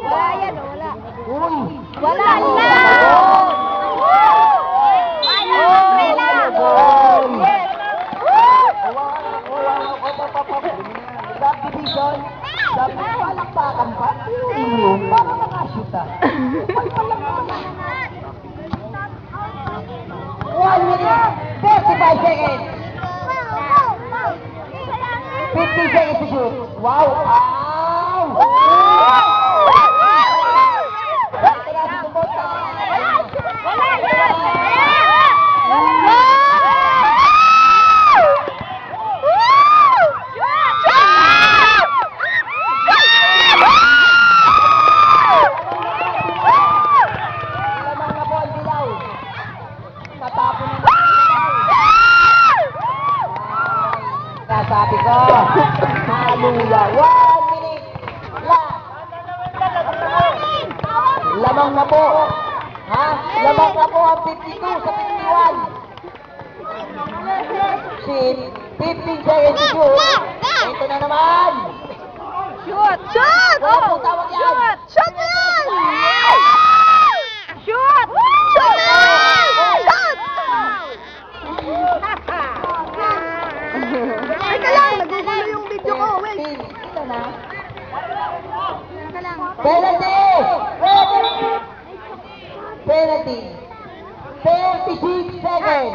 Wala yan, wala. Uy! Wala na! Subdivision, sabi ko, palakpakan pa. Yung para nakashoot ah. 1 minute, 45 seconds. 50 seconds to shoot. Wow! Wow! Sabi ko, hallelujah. 1 minute last. Lamang na po. Ha? Lamang na po ang 52 sa 51. 15 seconds to shoot. Ito na naman. Shoot! Shoot! Wala po tawag yan. Shoot! Shoot yan! Shoot! Shoot yan! Shoot! Teka lang, nagugulo yung video ko. Wait. Ito na. Teka lang. Penalty! Penalty! 36 seconds!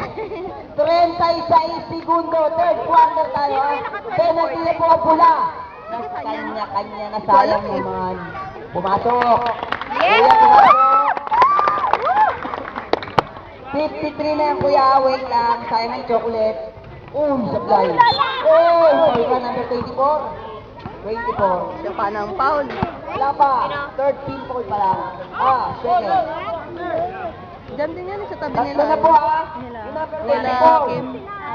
36 segundo! Third quarter tayo. Penalty na po ang pula. Kanya-kanya na sayang naman. Pumasok! Kuya, pumasok! 53 na yung kuya. Wait lang. Sayang ang chocolate. Sablay. Sorry ka, number 24. 24. Siya pa ng foul. Wala pa. Third team po pa lang. Second. Diyan din yan sa tabi Tatlo nila. na po Nila. Yung number Nila 24. Kim.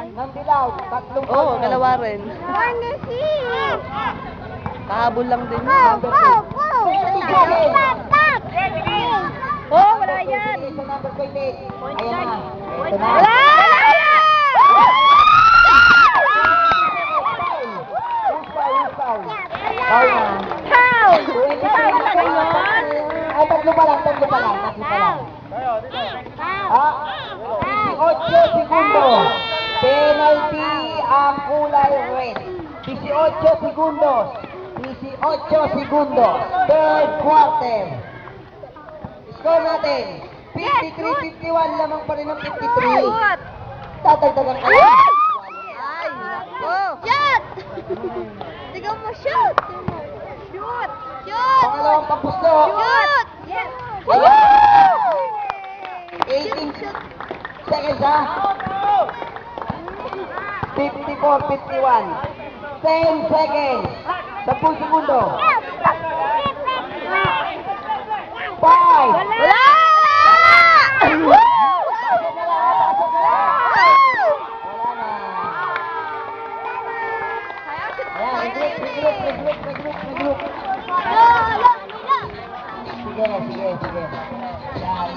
Ng Dilaw. Tatlong Oo, foul. dalawa rin. Kahabol lang din. Number 2. Oh, wala yan. Sa number 28. Ayan na. Ito na. Wala! Foul na. Foul! 23 Foul na na po. yun. Ay, tatlo pa lang. Tatlo pa lang. Ha? 18 segundo. Penalty ang kulay red. 18 segundos. 18 segundos. Third quarter. Score natin. 53-51 lamang pa rin ang 53. Shoot! Tatagdagan kayo. Ay, nako. Shoot! Tignan mo, shoot! Shoot! Shoot! Pangalawang pagpusto. Shoot! Yes! 18 seconds ha. 54-51. 10 seconds. 10 segundo. 5. Wala! Sige. Yan,